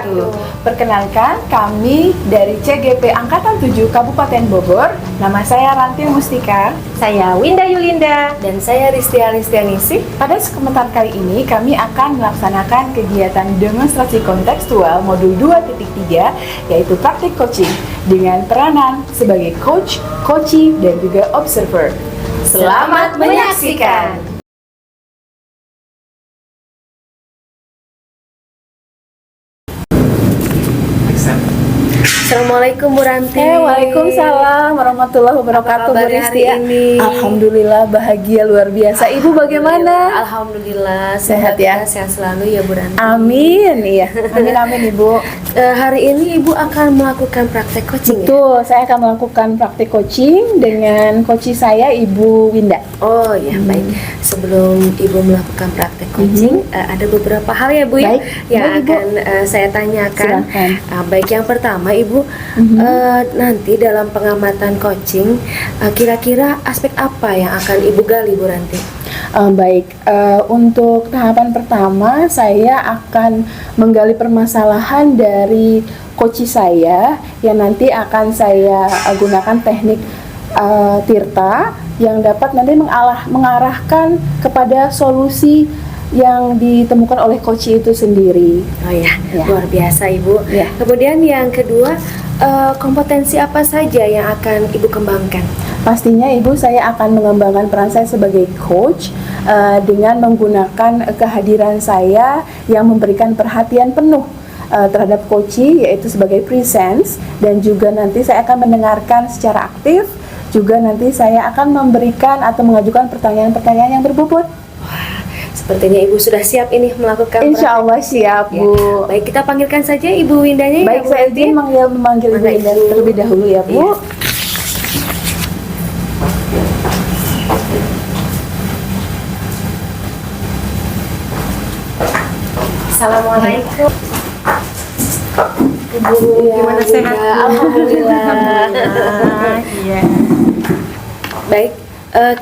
wabarakatuh. Perkenalkan, kami dari CGP Angkatan 7 Kabupaten Bogor. Nama saya Ranti Mustika. Saya Winda Yulinda. Dan saya Ristia Listianisih. Pada kesempatan kali ini, kami akan melaksanakan kegiatan demonstrasi kontekstual modul 2.3, yaitu praktik coaching, dengan peranan sebagai coach, coachee, dan juga observer. Selamat menyaksikan! Assalamualaikum Bu Ranti. Waalaikumsalam warahmatullahi wabarakatuh. Apa kabar hari ini? Alhamdulillah bahagia luar biasa. Ibu bagaimana? Alhamdulillah Sehat ya? Sehat selalu ya Bu Ranti. Amin, iya. Amin Ibu. Hari ini Ibu akan melakukan praktek coaching. Betul, saya akan melakukan praktik coaching dengan coachee saya Ibu Winda. Oh ya, baik. Sebelum Ibu melakukan praktek coaching, ada beberapa hal ya Bu Baik. yang Baik, Ibu. akan saya tanyakan. Silakan. Baik, yang pertama Ibu, nanti dalam pengamatan coaching, kira-kira aspek apa yang akan Ibu gali Bu Ranti? Baik, untuk tahapan pertama saya akan menggali permasalahan dari coachee saya yang nanti akan saya gunakan teknik Tirta yang dapat nanti mengarahkan kepada solusi yang ditemukan oleh coachee itu sendiri. Oh ya, Ya. luar biasa Ibu. Ya. Kemudian yang kedua, kompetensi apa saja yang akan Ibu kembangkan? Pastinya Ibu, saya akan mengembangkan peran saya sebagai coach dengan menggunakan kehadiran saya yang memberikan perhatian penuh terhadap coachee, yaitu sebagai presence, dan juga nanti saya akan mendengarkan secara aktif. Juga nanti saya akan memberikan atau mengajukan pertanyaan-pertanyaan yang berbobot. Sepertinya Ibu sudah siap ini melakukan Insya Allah siap, Ya. Bu. Baik, kita panggilkan saja Ibu Windanya. Baik, ya, Bu saya Ranti. izin memanggil Ibu Mana Winda Ibu? terlebih dahulu ya, Bu. Iya. Assalamualaikum. Ibu, gimana Winda. sehat? Alhamdulillah. Iya. Baik,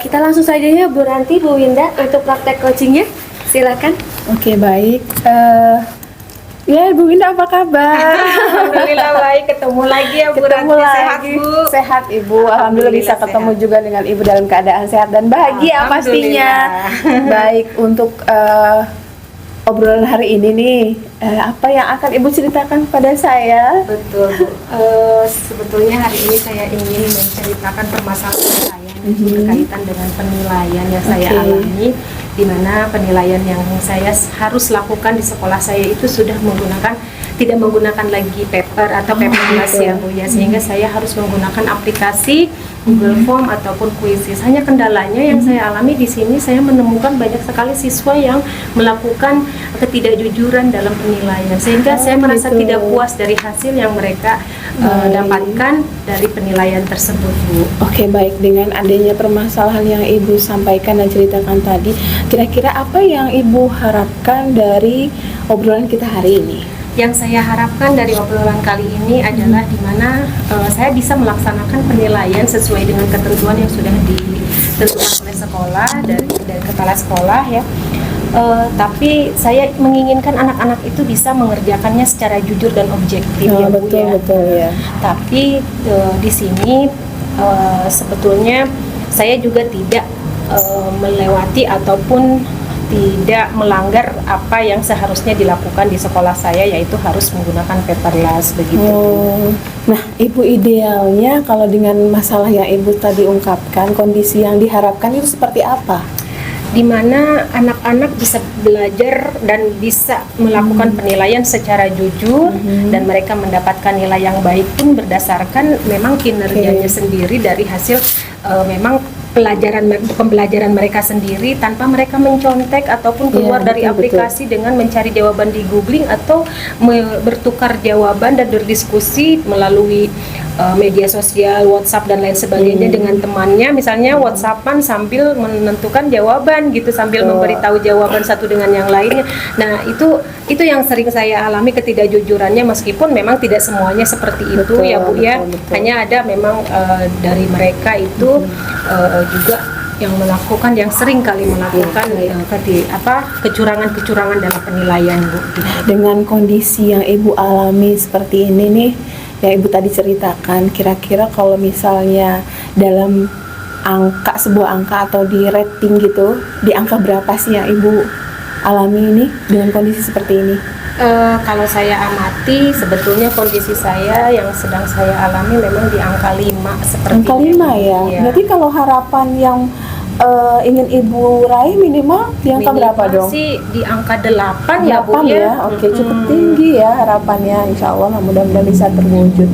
kita langsung saja ya Bu Ranti, Bu Winda untuk praktek coachingnya. Silakan. Oke, baik. Ya, Ibu Winda apa kabar? Alhamdulillah baik, ketemu lagi ya Bu Ketemu Ranti. lagi. Sehat Bu. Sehat Ibu. Alhamdulillah bisa Alhamdulillah ketemu sehat. juga dengan Ibu dalam keadaan sehat dan bahagia pastinya. Baik, untuk obrolan hari ini nih, apa yang akan Ibu ceritakan kepada saya? Betul Bu. Sebetulnya hari ini saya ingin menceritakan permasalahan saya berkaitan dengan penilaian yang saya Oke. alami, di mana penilaian yang saya harus lakukan di sekolah saya itu sudah tidak menggunakan lagi paper atau paperless gitu. ya Bu ya, sehingga saya harus menggunakan aplikasi Google Form ataupun Quizzes. Hanya kendalanya yang saya alami di sini, saya menemukan banyak sekali siswa yang melakukan ketidakjujuran dalam penilaian, sehingga saya merasa gitu. tidak puas dari hasil yang mereka dapatkan dari penilaian tersebut Bu. Oke, baik. Dengan adanya permasalahan yang Ibu sampaikan dan ceritakan tadi, kira-kira apa yang Ibu harapkan dari obrolan kita hari ini? Yang saya harapkan dari obrolan kali ini adalah di mana saya bisa melaksanakan penilaian sesuai dengan ketentuan yang sudah ditentukan oleh sekolah dari kepala sekolah ya. Tapi saya menginginkan anak-anak itu bisa mengerjakannya secara jujur dan objektif ya Bu ya. Betul ya. Tapi di sini sebetulnya saya juga tidak melewati ataupun tidak melanggar apa yang seharusnya dilakukan di sekolah saya, yaitu harus menggunakan paperless begitu. Nah, Ibu idealnya kalau dengan masalah yang Ibu tadi ungkapkan, kondisi yang diharapkan itu seperti apa? Di mana anak-anak bisa belajar dan bisa melakukan penilaian secara jujur dan mereka mendapatkan nilai yang baik pun berdasarkan memang kinerjanya sendiri dari hasil memang pembelajaran mereka sendiri, tanpa mereka mencontek ataupun keluar Ya, dari betul, aplikasi dengan mencari jawaban di googling atau bertukar jawaban dan berdiskusi melalui media sosial, WhatsApp dan lain sebagainya dengan temannya, misalnya WhatsAppan sambil menentukan jawaban gitu, sambil memberitahu jawaban satu dengan yang lainnya. Nah, itu yang sering saya alami ketidakjujurannya, meskipun memang tidak semuanya seperti itu. Betul, ya Bu ya. Betul. Hanya ada memang dari mereka itu juga yang sering kali melakukan kecurangan-kecurangan dalam penilaian, Bu. Dengan kondisi yang Ibu alami seperti ini nih, yang Ibu tadi ceritakan, kira-kira kalau misalnya dalam sebuah angka atau di rating gitu, di angka berapa sih yang Ibu alami ini dengan kondisi seperti ini? Kalau saya amati, sebetulnya kondisi saya yang sedang saya alami memang di angka 5 seperti Angka 5 ya? Iya. Berarti kalau harapan yang ingin Ibu raih minimal di angka berapa dong? sih di angka 8 ya, 8 Bu ya? Oke, cukup tinggi ya harapannya, insya Allah mudah-mudahan bisa terwujud.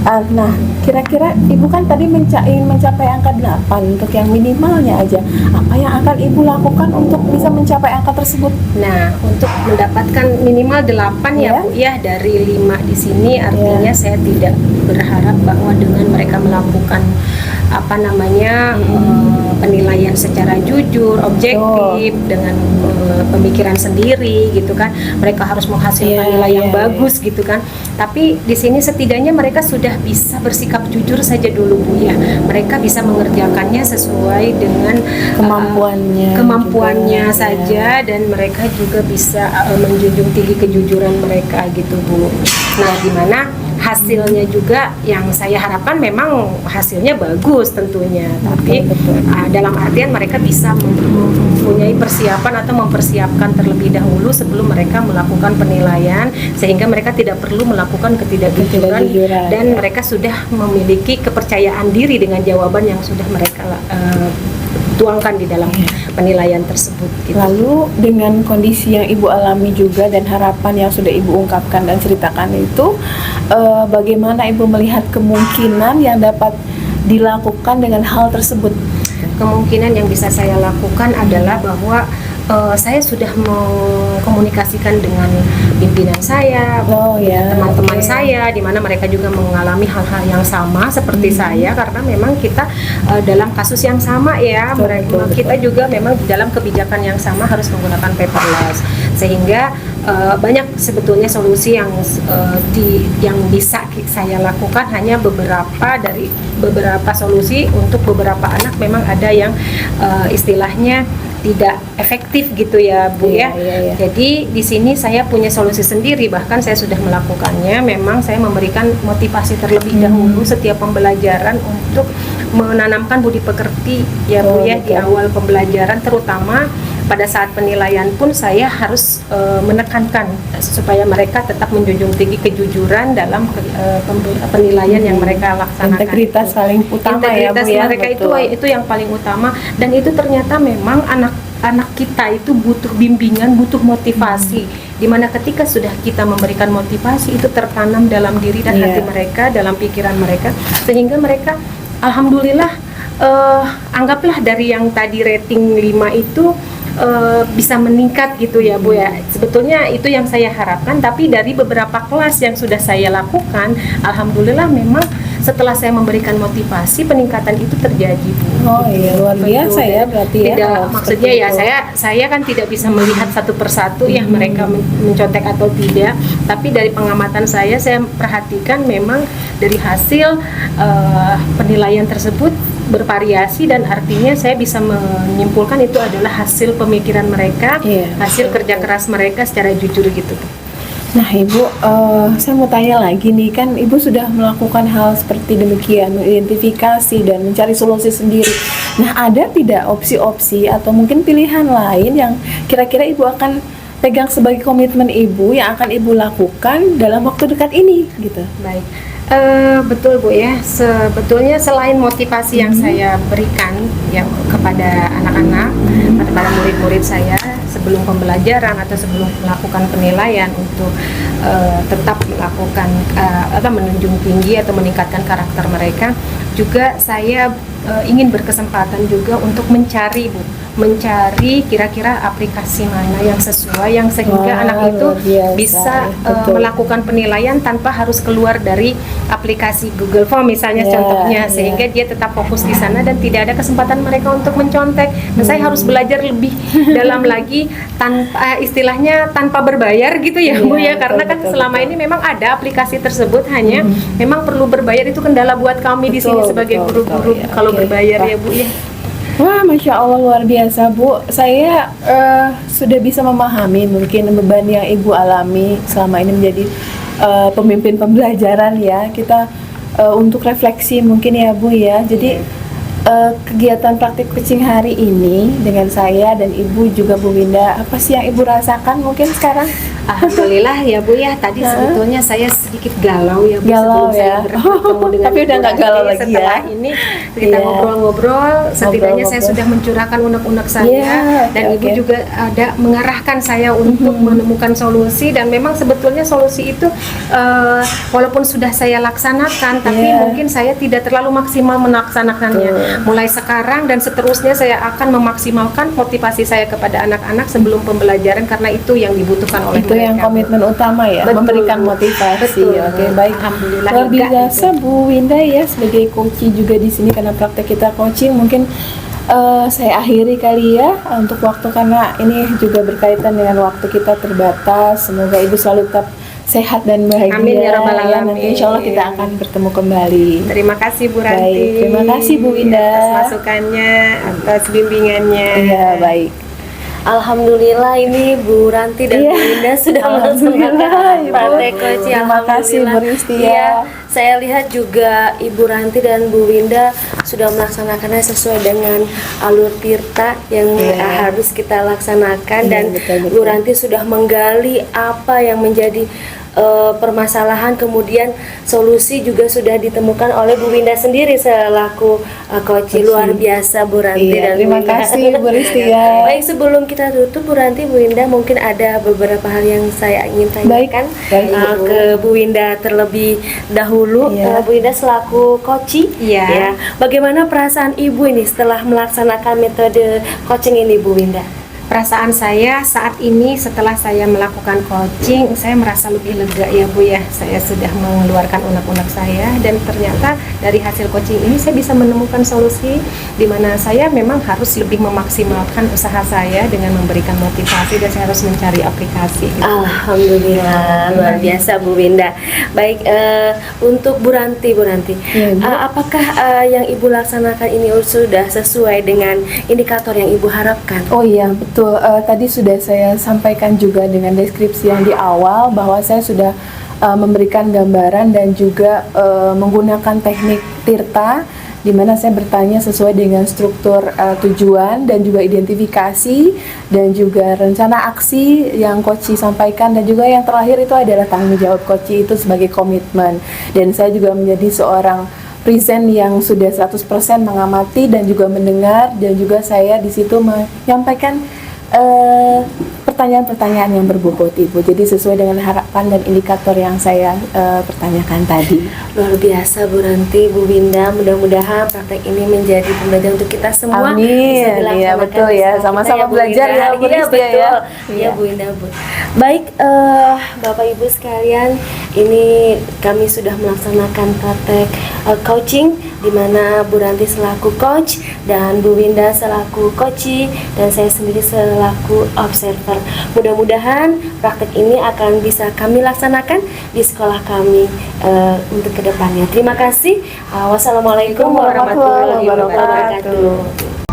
Nah, kira-kira Ibu kan tadi ingin mencapai angka 8 untuk yang minimalnya aja. Apa yang akan Ibu lakukan untuk bisa mencapai angka tersebut? Nah, untuk mendapatkan minimal 8 ya, Bu ya, dari 5 di sini artinya saya tidak berharap bahwa dengan mereka melakukan penilaian secara jujur, objektif, dengan pemikiran sendiri gitu kan. Mereka harus menghasilkan nilai yang bagus gitu kan. Tapi di sini setidaknya mereka sudah bisa bersikap jujur saja dulu, Bu ya. Mereka bisa mengerjakannya sesuai dengan kemampuannya saja, dan mereka juga bisa menjunjung tinggi kejujuran mereka gitu, Bu. Nah, gimana hasilnya juga yang saya harapkan memang hasilnya bagus tentunya, tapi dalam artian mereka bisa mempunyai persiapan atau mempersiapkan terlebih dahulu sebelum mereka melakukan penilaian, sehingga mereka tidak perlu melakukan ketidakjujuran dan mereka sudah memiliki kepercayaan diri dengan jawaban yang sudah mereka tuangkan di dalam penilaian tersebut gitu. Lalu dengan kondisi yang Ibu alami juga dan harapan yang sudah Ibu ungkapkan dan ceritakan itu, bagaimana Ibu melihat kemungkinan yang dapat dilakukan dengan hal tersebut? Kemungkinan yang bisa saya lakukan adalah bahwa saya sudah mengkomunikasikan dengan pimpinan saya, teman-teman saya, di mana mereka juga mengalami hal-hal yang sama seperti saya, karena memang kita dalam kasus yang sama ya, kita juga memang dalam kebijakan yang sama harus menggunakan paperless, sehingga banyak sebetulnya solusi yang bisa saya lakukan. Hanya beberapa solusi untuk beberapa anak memang ada yang istilahnya tidak efektif gitu ya, Bu ya. Jadi di sini saya punya solusi sendiri, bahkan saya sudah melakukannya. Memang saya memberikan motivasi terlebih dahulu setiap pembelajaran untuk menanamkan budi pekerti ya, Bu ya, di awal pembelajaran, terutama pada saat penilaian pun saya harus menekankan supaya mereka tetap menjunjung tinggi kejujuran dalam penilaian yang mereka laksanakan. Integritas paling utama ya, Bu ya. Mereka itu yang paling utama, dan itu ternyata memang anak kita itu butuh bimbingan, butuh motivasi. Dimana ketika sudah kita memberikan motivasi, itu tertanam dalam diri dan hati mereka, dalam pikiran mereka, sehingga mereka alhamdulillah anggaplah dari yang tadi rating 5 itu bisa meningkat gitu ya, Bu ya. Sebetulnya itu yang saya harapkan, tapi dari beberapa kelas yang sudah saya lakukan, alhamdulillah memang setelah saya memberikan motivasi, peningkatan itu terjadi, Bu. Luar biasa ya, berarti tidak, maksudnya ya saya kan tidak bisa melihat satu persatu ya mereka mencontek atau tidak, tapi dari pengamatan saya perhatikan memang dari hasil penilaian tersebut bervariasi, dan artinya saya bisa menyimpulkan itu adalah hasil pemikiran mereka, hasil kerja keras mereka secara jujur gitu. Nah, Ibu, saya mau tanya lagi nih, kan Ibu sudah melakukan hal seperti demikian, mengidentifikasi dan mencari solusi sendiri. Nah, ada tidak opsi-opsi atau mungkin pilihan lain yang kira-kira Ibu akan pegang sebagai komitmen Ibu yang akan Ibu lakukan dalam waktu dekat ini gitu? Baik. Betul, Bu ya. Sebetulnya selain motivasi yang saya berikan ya kepada anak-anak, kepada murid-murid saya sebelum pembelajaran atau sebelum melakukan penilaian untuk tetap melakukan menunjung tinggi atau meningkatkan karakter mereka, juga saya ingin berkesempatan juga untuk mencari, Bu, kira-kira aplikasi mana yang sesuai, yang sehingga anak itu bisa melakukan penilaian tanpa harus keluar dari aplikasi Google Form misalnya contohnya, sehingga dia tetap fokus di sana dan tidak ada kesempatan mereka untuk mencontek. Nah, saya harus belajar lebih dalam lagi tanpa istilahnya tanpa berbayar gitu ya, Bu ya, karena kan selama ini memang ada aplikasi tersebut, hanya memang perlu berbayar. Itu kendala buat kami di sini sebagai guru-guru kalau berbayar ya, Bu ya. Wah, Masya Allah luar biasa Bu. Saya sudah bisa memahami mungkin beban yang Ibu alami selama ini menjadi pemimpin pembelajaran ya. Kita untuk refleksi mungkin ya Bu ya. Jadi kegiatan praktik coaching hari ini dengan saya dan Ibu juga Bu Winda, apa sih yang Ibu rasakan mungkin sekarang? Alhamdulillah ya Bu ya, tadi sebetulnya saya sedikit galau ya Bu, Galau sebelum ya. saya bertemu dengan Tapi udah Ibu nggak galau Ranti. lagi Setelah ya. ini kita Iya. ngobrol-ngobrol, setidaknya saya Ngobrol-ngobrol. sudah mencurahkan unek-unek saya, Iya, dan oke, Ibu oke. juga ada mengarahkan saya untuk menemukan solusi, dan memang sebetulnya solusi itu walaupun sudah saya laksanakan, tapi Iya. mungkin saya tidak terlalu maksimal melaksanakannya. Mulai sekarang dan seterusnya saya akan memaksimalkan motivasi saya kepada anak-anak sebelum pembelajaran, karena itu yang dibutuhkan oleh Itu yang mereka. komitmen utama ya, Betul, memberikan Bu. motivasi. Betul. Oke, baik. Alhamdulillah, Luar enggak biasa Bu Winda ya sebagai coach juga di sini karena praktek kita coaching. Mungkin saya akhiri kali ya untuk waktu, karena ini juga berkaitan dengan waktu kita terbatas. Semoga Ibu selalu tetap sehat dan bahagia. Amin ya Rabbal Ya, nanti Alamin. insya Allah kita akan bertemu kembali. Terima kasih Bu Ranti. Baik, terima kasih, Bu Winda. Atas masukannya, atas bimbingannya. Iya, baik. Alhamdulillah ini Bu Ranti dan Iya. Bu Winda sudah Alhamdulillah, melaksanakan Ibu. praktek coaching. Terima kasih, Bu Ristia. Iya, saya lihat juga Ibu Ranti dan Bu Winda sudah melaksanakannya sesuai dengan alur tirta yang Iya. harus kita laksanakan, Iya, dan betul-betul. Bu Ranti sudah menggali apa yang menjadi permasalahan, kemudian solusi juga sudah ditemukan oleh Bu Winda sendiri selaku coach. Luar biasa Bu Ranti Iya, dan terima Bu Winda. kasih, Bu Ristia. Baik, sebelum kita tutup Bu Ranti, Bu Winda, mungkin ada beberapa hal yang saya ingin tanyakan Baik, uh, Ibu. ke Bu Winda terlebih dahulu. Iya. Bu Winda selaku coach, Iya. ya, bagaimana perasaan Ibu ini setelah melaksanakan metode coaching ini, Bu Winda? Perasaan saya saat ini setelah saya melakukan coaching, saya merasa lebih lega ya Bu ya. Saya sudah mengeluarkan unek-unek saya, dan ternyata dari hasil coaching ini saya bisa menemukan solusi di mana saya memang harus lebih memaksimalkan usaha saya dengan memberikan motivasi, dan saya harus mencari aplikasi. Gitu. Alhamdulillah, luar biasa Bu Winda. Baik, untuk Bu Ranti, Iya, Bu. apakah yang Ibu laksanakan ini sudah sesuai dengan indikator yang Ibu harapkan? Oh iya, betul. Tadi sudah saya sampaikan juga dengan deskripsi yang di awal bahwa saya sudah memberikan gambaran dan juga menggunakan teknik tirta, di mana saya bertanya sesuai dengan struktur tujuan dan juga identifikasi dan juga rencana aksi yang coach sampaikan, dan juga yang terakhir itu adalah tanggung jawab coach itu sebagai komitmen. Dan saya juga menjadi seorang present yang sudah 100% mengamati dan juga mendengar, dan juga saya di situ menyampaikan pertanyaan-pertanyaan yang berbobot Ibu. Jadi sesuai dengan harapan dan indikator yang saya pertanyakan tadi. Luar biasa Bu Ranti, Bu Winda, mudah-mudahan praktek ini menjadi pembelajaran untuk kita semua. Amin. Bisa dilaksanakan Iya, betul di ya. sekolah Sama-sama kita, Bu belajar Winda. ya, Bu Iya, Ristia betul. ya. Iya, Iya. Bu Winda, Bu. Baik, Bapak Ibu sekalian, ini kami sudah melaksanakan praktek coaching, di mana Bu Ranti selaku coach dan Bu Winda selaku coachee, dan saya sendiri selaku observer. Mudah-mudahan praktek ini akan bisa kami laksanakan di sekolah kami untuk kedepannya. Terima kasih. Wassalamualaikum warahmatullahi wabarakatuh.